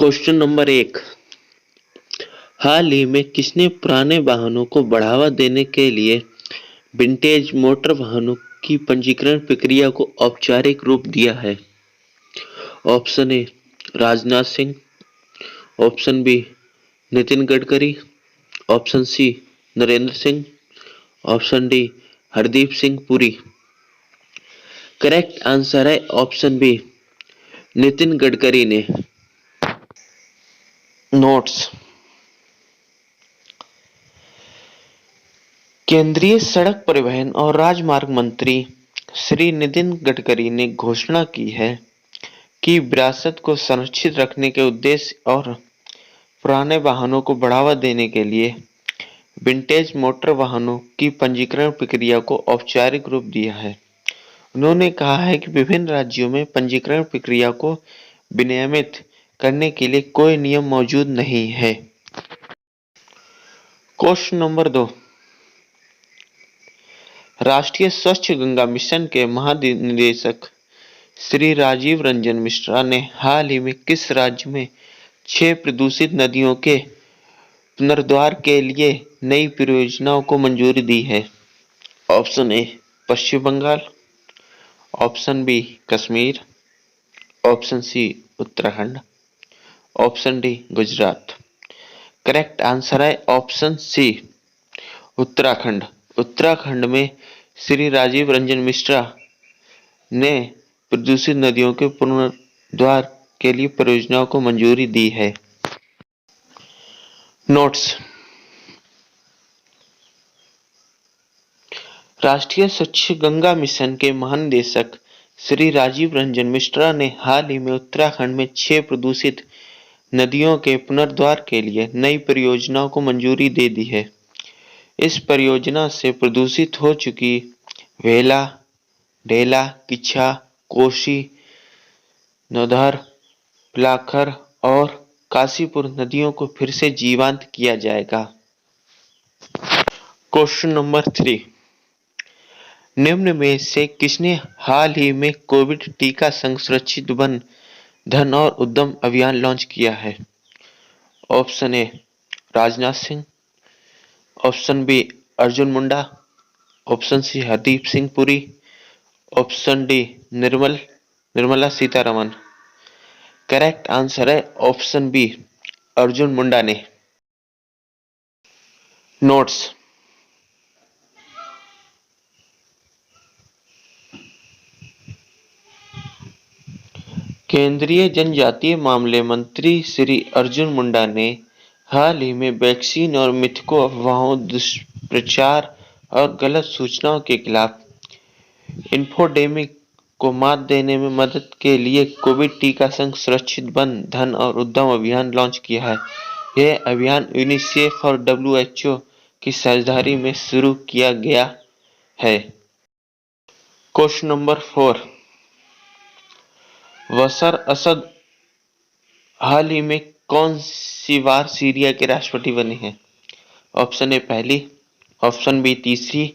Question number 1। हाल ही में किसने पुराने वाहनों को बढ़ावा देने के लिए विंटेज मोटर वाहनों की पंजीकरण प्रक्रिया को औपचारिक रूप दिया है? Option A Rajnath Singh, option B Nitin Gadkari, option C Narendra Singh, option D Hardeep Singh Puri. Correct answer है ऑप्शन बी नितिन गडकरी ने। नोट्स। केंद्रीय सड़क परिवहन और राजमार्ग मंत्री श्री नितिन गडकरी ने घोषणा की है कि विरासत को संरक्षित रखने के उद्देश्य और पुराने वाहनों को बढ़ावा देने के लिए विंटेज मोटर वाहनों की पंजीकरण प्रक्रिया को औपचारिक रूप दिया है। उन्होंने कहा है कि विभिन्न राज्यों में पंजीकरण प्रक्रिया को विनियमित करने के लिए कोई नियम मौजूद नहीं है। Question number 2। राष्ट्रीय स्वच्छ गंगा मिशन के महानिदेशक श्री राजीव रंजन मिश्रा ने हाल ही में किस राज्य में 6 प्रदूषित नदियों के पुनरुद्धार के लिए नई परियोजनाओं को मंजूरी दी है? Option A Paschim Bangal, option B Kashmir, option C Uttarakhand, option D Gujarat. Correct answer है ऑप्शन सी उत्तराखंड। उत्तराखंड में श्री राजीव रंजन मिश्रा ने प्रदूषित नदियों के पुनरुद्धार के लिए परियोजनाओं को मंजूरी दी है। नोट्स। राष्ट्रीय स्वच्छ गंगा मिशन के महानिदेशक श्री राजीव रंजन मिश्रा ने हाल ही में उत्तराखंड में 6 प्रदूषित नदियों के पुनरुद्धार के लिए नई परियोजनाओं को मंजूरी दे दी है। इस परियोजना से प्रदूषित हो चुकी वेला, ढेला, किच्छा, कोसी, नौधर, पिलाखर और काशीपुर नदियों को फिर से जीवंत किया जाएगा। Question number 3। निम्न में से किसने हाल ही में कोविड टीका संग सुरक्षित वन धन और उद्यम अभियान लॉन्च किया है? Option A Rajnath Singh, option B Arjun Munda, option C Hardeep Singh Puri, option D Nirmala Sitharaman. Correct answer है ऑप्शन बी अर्जुन मुंडा ने। नोट्स। केंद्रीय जनजातीय मामले मंत्री श्री अर्जुन मुंडा ने हाल ही में वैक्सीन और मिथकों, अफवाहों, दुष्प्रचार और गलत सूचनाओं के खिलाफ इन्फोडेमिक को मात देने में मदद के लिए कोविड टीका संग सुरक्षित वन धन और उद्यम अभियान लॉन्च किया है। यह अभियान यूनिसेफ और WHO की साझेदारी में शुरू किया गया है। Question number 4। बशर असद हाल ही में कौन सी बार सीरिया के राष्ट्रपति बने हैं? ऑप्शन ए पहली, ऑप्शन बी तीसरी,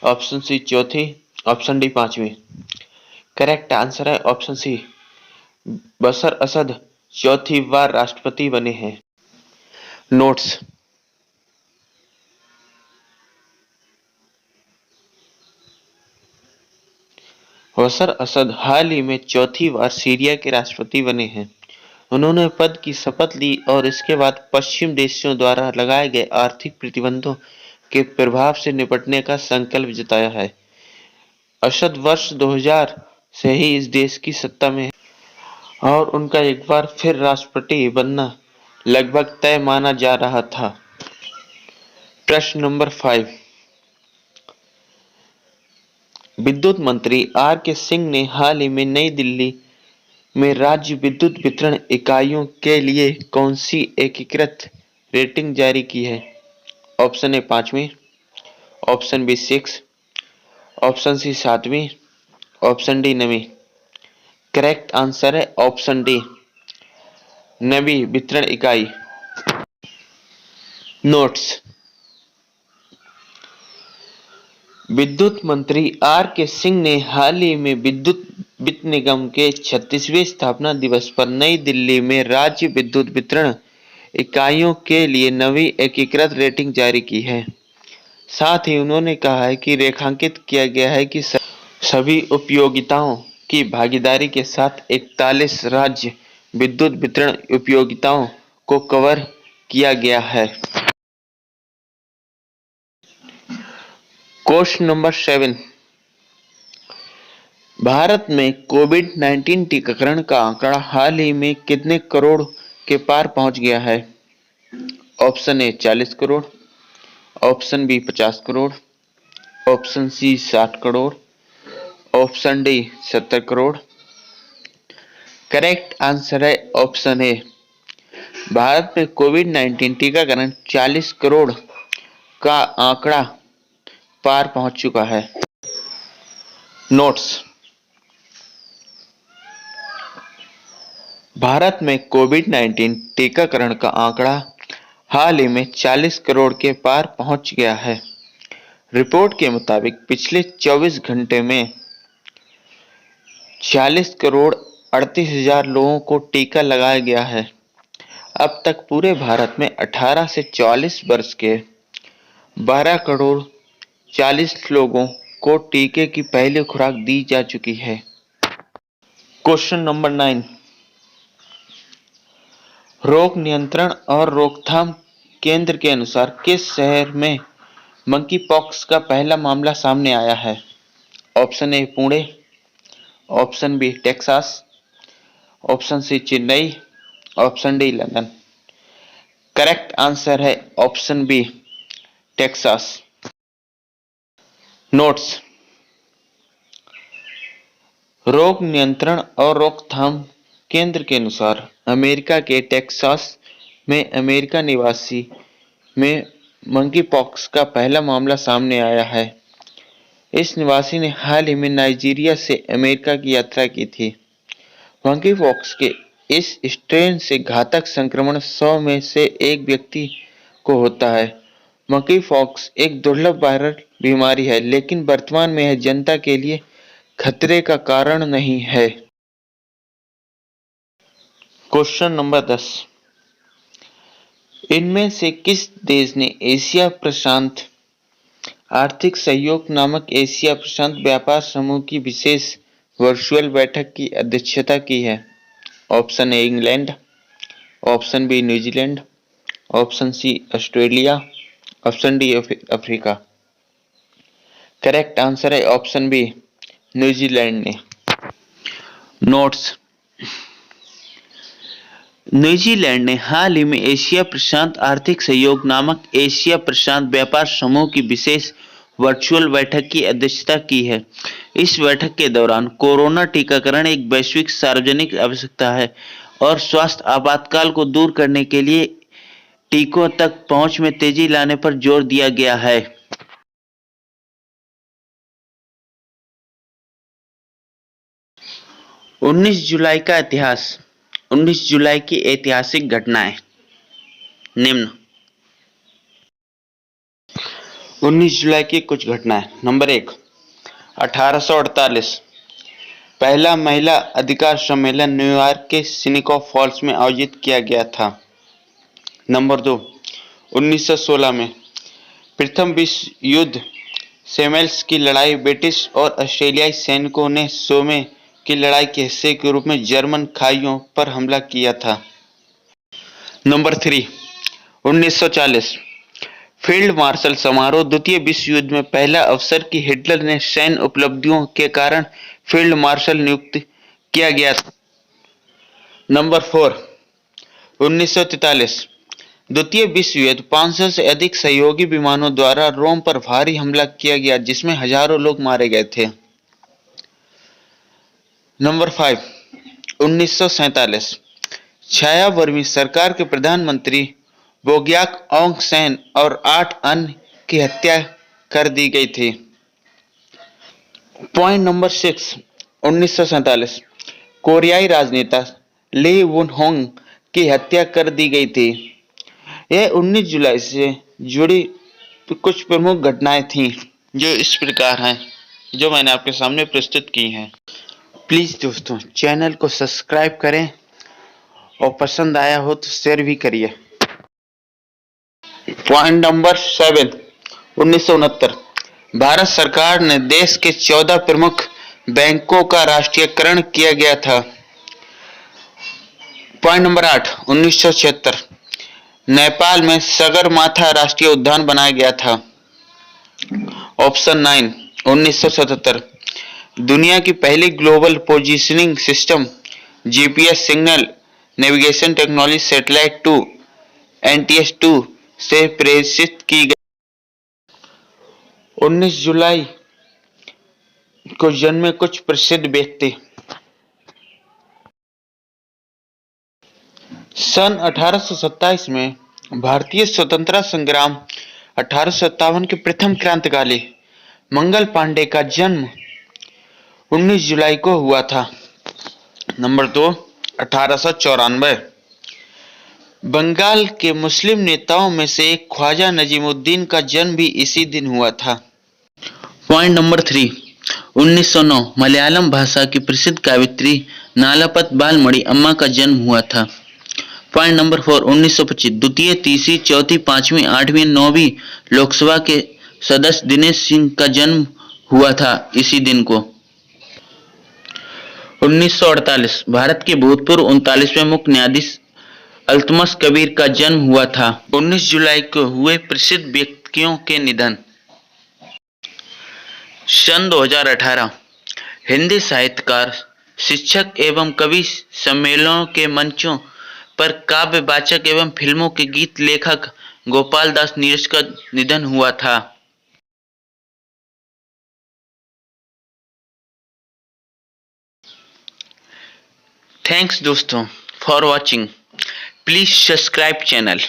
ऑप्शन सी चौथी, ऑप्शन डी पांचवी। करेक्ट आंसर है ऑप्शन सी बशर असद चौथी बार राष्ट्रपति बने हैं। नोट्स। बशर असद हाल ही में चौथी बार सीरिया के राष्ट्रपति बने हैं। उन्होंने पद की शपथ ली और इसके बाद पश्चिम देशों द्वारा लगाए गए आर्थिक प्रतिबंधों के प्रभाव से निपटने का संकल्प जताया है। असद वर्ष 2000 से ही इस देश की सत्ता में है और उनका एक बार फिर राष्ट्रपति बनना लगभग तय माना जा रहा था। प्रश्न नंबर 5। विद्युत मंत्री R.K. सिंह ने हाल ही में नई दिल्ली में राज्य विद्युत वितरण इकाइयों के लिए कौन सी एकीकृत रेटिंग जारी की है? ऑप्शन ए 5वीं, ऑप्शन बी 6, ऑप्शन सी 7वीं, ऑप्शन डी 9वीं। करेक्ट आंसर है ऑप्शन डी 9वीं वितरण इकाई। नोट्स। विद्युत मंत्री R.K. सिंह ने हाल ही में विद्युत वित्त निगम के 36वें स्थापना दिवस पर नई दिल्ली में राज्य विद्युत वितरण इकाइयों के लिए नवी एकीकृत रेटिंग जारी की है। साथ ही उन्होंने कहा है कि रेखांकित किया गया है कि सभी उपयोगिताओं की भागीदारी के साथ 41 राज्य विद्युत वितरण उपयोगिताओं को कवर किया गया है। क्वेश्चन नंबर 7, भारत में कोविड-19 टीकाकरण का आंकड़ा हाल ही में कितने करोड़ के पार पहुंच गया है? Option A 40 crore, option B 50 crore, option C 60 crore, option D 70 crore. Correct answer है ऑप्शन ए। भारत में कोविड-19 टीकाकरण 40 करोड़ का आंकड़ा पार पहुंच चुका है। नोट्स: भारत में कोविड-19 टीकाकरण का आंकड़ा हाल ही में 40 करोड़ के पार पहुंच गया है। रिपोर्ट के मुताबिक पिछले 24 घंटे में 40 करोड़ 38,000 लोगों को टीका लगाया गया है। अब तक पूरे भारत में 18 से 44 वर्ष के 12 करोड़ 40 लोगों को टीके की पहली खुराक दी जा चुकी है। क्वेश्चन नंबर 9, रोग नियंत्रण और रोकथाम केंद्र के अनुसार किस शहर में मंकी पॉक्स का पहला मामला सामने आया है? Option A Pune, option B Texas, option C Chennai, option D London. Correct answer है ऑप्शन बी टेक्सास। नोट्स: रोग नियंत्रण और रोकथाम केंद्र के अनुसार अमेरिका के टेक्सास में अमेरिका निवासी में मंकी पॉक्स का पहला मामला सामने आया है। इस निवासी ने हाल ही में नाइजीरिया से अमेरिका की यात्रा की थी। मंकी पॉक्स के इस स्ट्रेन से घातक संक्रमण 100 में से एक व्यक्ति को होता है। मंकी पॉक्स एक दुर्लभ वायरल बीमारी है, लेकिन वर्तमान में यह जनता के लिए खतरे का कारण नहीं है। क्वेश्चन नंबर 10, इनमें से किस देश ने एशिया प्रशांत आर्थिक सहयोग नामक एशिया प्रशांत व्यापार समूह की विशेष वर्चुअल बैठक की अध्यक्षता की है? Option A England, option B New Zealand, option C Australia, option D Africa. Correct answer है ऑप्शन बी न्यूजीलैंड ने। नोट्स: न्यूजीलैंड ने हाल ही में एशिया प्रशांत आर्थिक सहयोग नामक एशिया प्रशांत व्यापार समूह की विशेष वर्चुअल बैठक की अध्यक्षता की है। इस बैठक के दौरान कोरोना टीकाकरण एक वैश्विक सार्वजनिक आवश्यकता है और स्वास्थ्य आपातकाल को दूर करने के लिए टीकों तक पहुंच में तेजी लाने पर जोर दिया गया है। उन्नीस जुलाई का इतिहास। 19 जुलाई की ऐतिहासिक घटनाएं निम्न। 19 जुलाई की कुछ घटनाएं। नंबर 1, 1848 पहला महिला अधिकार सम्मेलन न्यूयॉर्क के सिनेकॉ फॉल्स में आयोजित किया गया था। नंबर 2, 1916 में प्रथम विश्व युद्ध सेमेल्स की लड़ाई ब्रिटिश और ऑस्ट्रेलियाई सैनिकों ने सोमे की लड़ाई के हिस्से के रूप में जर्मन खाइयों पर हमला किया था। नंबर 3, 1940 फील्ड मार्शल समारोह। द्वितीय विश्व युद्ध में पहला अवसर कि हिटलर ने सैन्य उपलब्धियों के कारण फील्ड मार्शल नियुक्त किया गया था। नंबर 4, 1943 द्वितीय विश्व युद्ध 500 से अधिक सहयोगी विमानों द्वारा रोम पर भारी हमला किया गया, जिसमें हजारों लोग मारे गए थे। नंबर 5, 1947 छाया वर्मी सरकार के प्रधानमंत्री बोग्याक ओंग सैन और 8 अन्य की हत्या कर दी गई थी। पॉइंट नंबर 6, 1947 कोरियाई राजनेता ली वुन होंग की हत्या कर दी गई थी। यह 19 जुलाई से जुड़ी कुछ प्रमुख घटनाएं थीं, जो इस प्रकार हैं, जो मैंने आपके सामने प्रस्तुत की हैं। प्लीज दोस्तों चैनल को सब्सक्राइब करें और पसंद आया हो तो शेयर भी करिए। पॉइंट नंबर 7, 1969 भारत सरकार ने देश के 14 प्रमुख बैंकों का राष्ट्रीयकरण किया गया था। पॉइंट नंबर 8, 1976 नेपाल में सगरमाथा राष्ट्रीय उद्यान बनाया गया था। ऑप्शन 9, 1977 दुनिया की पहली global positioning system GPS signal navigation technology satellite 2 NTS-2 से प्रेषित की गई। 19 जुलाई को जन्मे कुछ प्रसिद्ध व्यक्ति। सन 1827 में भारतीय स्वतंत्रता संग्राम 1857 के प्रथम क्रांतिकारी मंगल पांडे का जन्म 19 जुलाई को हुआ था। नंबर 2, 1894 बंगाल के मुस्लिम नेताओं में से एक ख्वाजा नजीमुद्दीन का जन्म भी इसी दिन हुआ था। पॉइंट नंबर 3, 1909 मलयालम भाषा की प्रसिद्ध कवयित्री नालापत बालमणि अम्मा का जन्म हुआ था। पॉइंट नंबर 4, 1925 द्वितीय, तीसरी, चौथी, पांचवी, आठवीं, 9वीं लोकसभा के सदस्य दिनेश सिंह का जन्म हुआ था इसी दिन को। 1948 भारत के भूतपूर्व 39वें मुख्य न्यायाधीश अल्तमश कबीर का जन्म हुआ था। 19 जुलाई को हुए प्रसिद्ध व्यक्तियों के निधन। सन 2018 हिंदी साहित्यकार, शिक्षक एवं कवि सम्मेलनों के मंचों पर काव्य वाचक एवं फिल्मों के गीत लेखक गोपाल दास नीरज का निधन हुआ था। थैंक्स दोस्तों for watching. Please subscribe channel.